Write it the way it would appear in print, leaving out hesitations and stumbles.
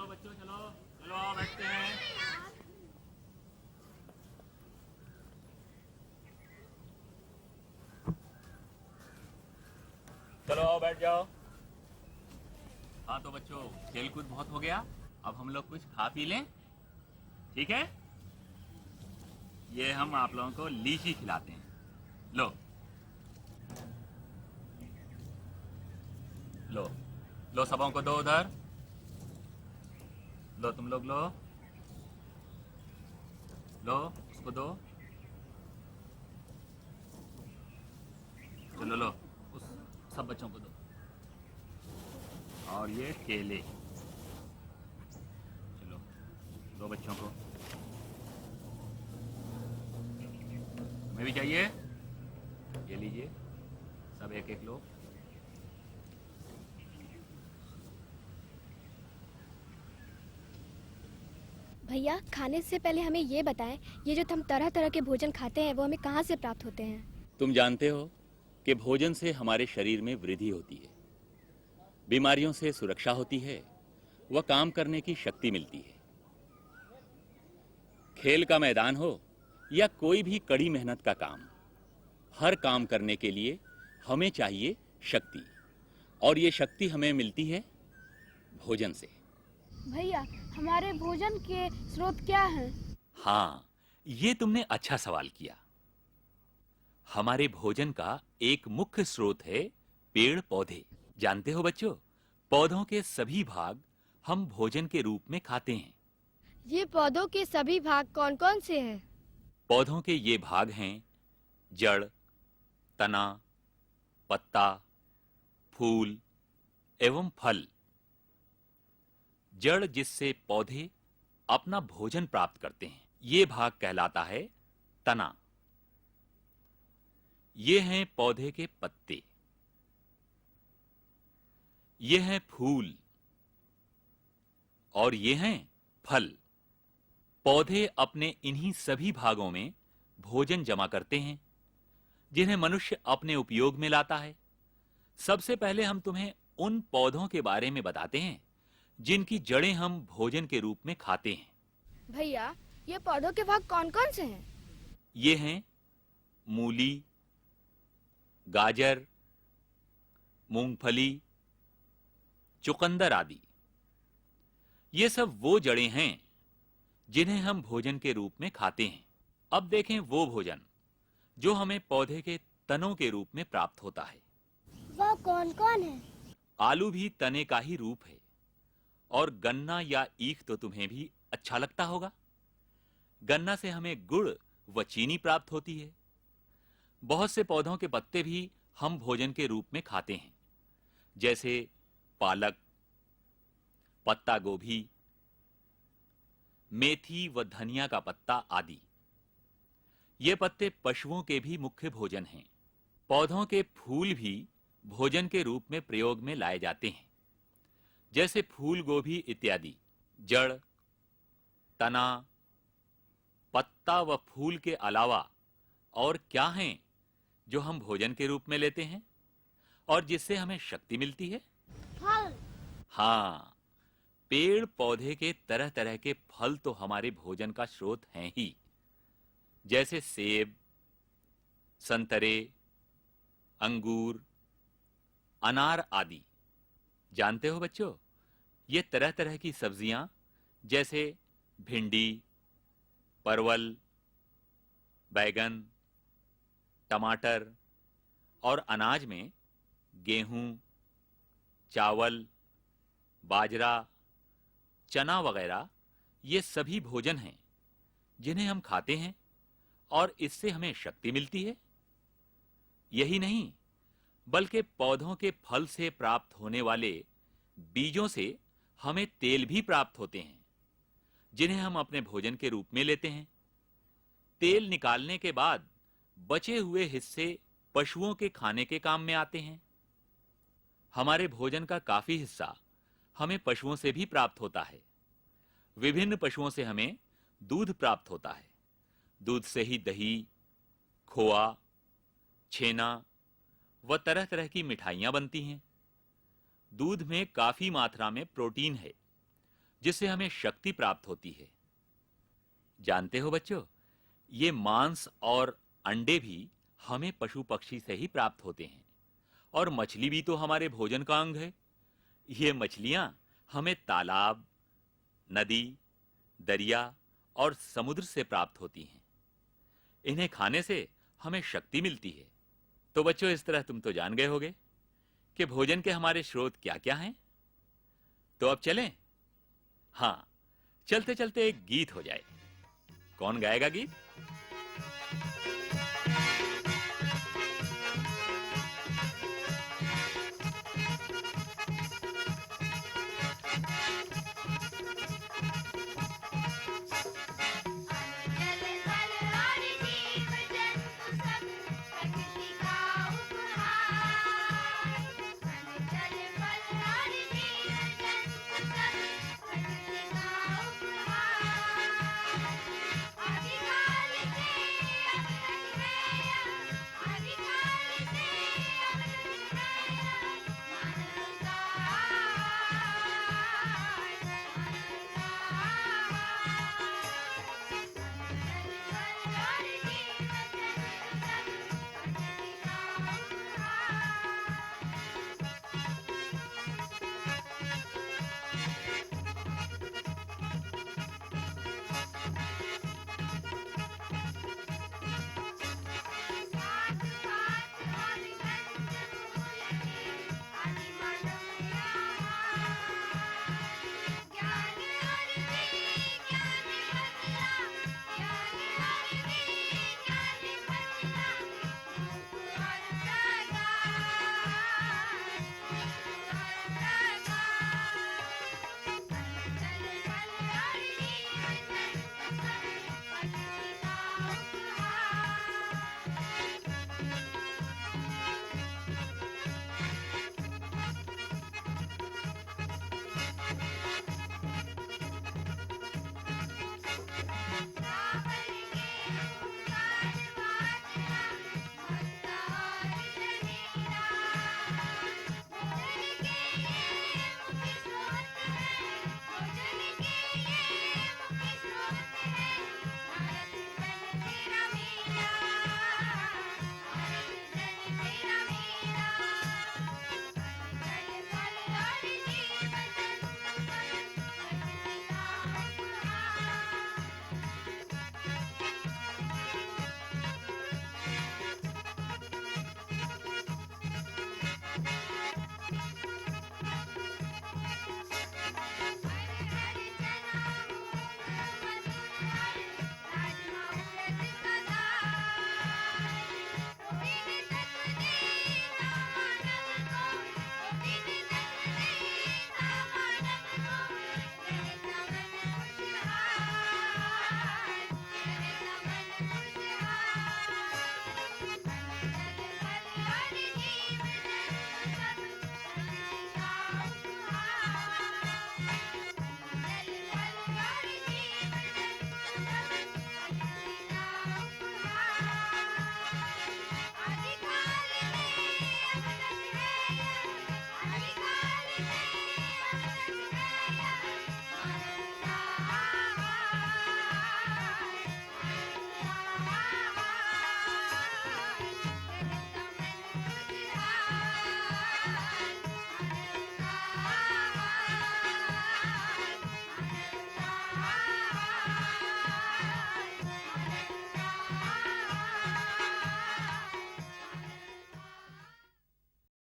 चलो बच्चों चलो चलो आओ बैठते हैं। चलो आओ बैठ जाओ। हाँ तो बच्चों खेल कूद बहुत हो गया, अब हम लोग कुछ खा पी लें, ठीक है? ये हम आप लोगों को लीची खिलाते हैं। लो लो लो, सबों को दो उधर। लो तुम लोग लो लो, उसको दो। चलो लो, उस सब बच्चों को दो। और ये केले, चलो दो बच्चों को। तुम्हें भी चाहिए? ये लीजिए, सब एक एक लो। भैया, खाने से पहले हमें ये बताएं, ये जो हम तरह तरह के भोजन खाते हैं वो हमें कहाँ से प्राप्त होते हैं? तुम जानते हो कि भोजन से हमारे शरीर में वृद्धि होती है, बीमारियों से सुरक्षा होती है, व काम करने की शक्ति मिलती है। खेल का मैदान हो या कोई भी कड़ी मेहनत का काम, हर काम करने के लिए हमें चाहिए शक्ति, और ये शक्ति हमें मिलती है भोजन से। भैया, हमारे भोजन के स्रोत क्या हैं? हाँ, ये तुमने अच्छा सवाल किया। हमारे भोजन का एक मुख्य स्रोत है पेड़ पौधे। जानते हो बच्चों, पौधों के सभी भाग हम भोजन के रूप में खाते हैं। ये पौधों के सभी भाग कौन-कौन से हैं? पौधों के ये भाग हैं जड़, तना, पत्ता, फूल एवं फल। जड़ जिससे पौधे अपना भोजन प्राप्त करते हैं, ये भाग कहलाता है तना। ये हैं पौधे के पत्ते, ये हैं फूल, और ये हैं फल। पौधे अपने इन्हीं सभी भागों में भोजन जमा करते हैं, जिन्हें मनुष्य अपने उपयोग में लाता है। सबसे पहले हम तुम्हें उन पौधों के बारे में बताते हैं जिनकी जड़ें हम भोजन के रूप में खाते हैं। भैया, ये पौधों के भाग कौन-कौन से हैं? ये हैं मूली, गाजर, मूंगफली, चुकंदर आदि। ये सब वो जड़ें हैं जिन्हें हम भोजन के रूप में खाते हैं। अब देखें वो भोजन जो हमें पौधे के तनों के रूप में प्राप्त होता है। वो कौन-कौन है? आलू भी तने का ही रूप है, और गन्ना या ईख तो तुम्हें भी अच्छा लगता होगा। गन्ना से हमें गुड़ व चीनी प्राप्त होती है। बहुत से पौधों के पत्ते भी हम भोजन के रूप में खाते हैं, जैसे पालक, पत्ता गोभी, मेथी व धनिया का पत्ता आदि। ये पत्ते पशुओं के भी मुख्य भोजन हैं। पौधों के फूल भी भोजन के रूप में प्रयोग में लाए जाते हैं, जैसे फूल गोभी इत्यादि। जड़, तना, पत्ता व फूल के अलावा और क्या हैं जो हम भोजन के रूप में लेते हैं और जिससे हमें शक्ति मिलती है? फल। हाँ, पेड़ पौधे के तरह तरह के फल तो हमारे भोजन का स्रोत हैं ही, जैसे सेब, संतरे, अंगूर, अनार आदि। जानते हो बच्चों, ये तरह तरह की सब्जियां जैसे भिंडी, परवल, बैगन, टमाटर और अनाज में गेहूं, चावल, बाजरा, चना वगैरह, ये सभी भोजन हैं जिन्हें हम खाते हैं और इससे हमें शक्ति मिलती है। यही नहीं, बल्कि पौधों के फल से प्राप्त होने वाले बीजों से हमें तेल भी प्राप्त होते हैं, जिन्हें हम अपने भोजन के रूप में लेते हैं। तेल निकालने के बाद बचे हुए हिस्से पशुओं के खाने के काम में आते हैं। हमारे भोजन का काफी हिस्सा हमें पशुओं से भी प्राप्त होता है। विभिन्न पशुओं से हमें दूध प्राप्त होता है। दूध से ही दही, खोआ, छेना व तरह तरह की मिठाइयां बनती हैं। दूध में काफी मात्रा में प्रोटीन है, जिससे हमें शक्ति प्राप्त होती है। जानते हो बच्चों, ये मांस और अंडे भी हमें पशु पक्षी से ही प्राप्त होते हैं, और मछली भी तो हमारे भोजन का अंग है। ये मछलियां हमें तालाब, नदी, दरिया और समुद्र से प्राप्त होती हैं। इन्हें खाने से हमें शक्ति मिलती है। तो बच्चों, इस तरह तुम तो जान गए होगे कि भोजन के हमारे स्रोत क्या-क्या हैं। तो अब चलें? हाँ, चलते चलते एक गीत हो जाए। कौन गाएगा गीत?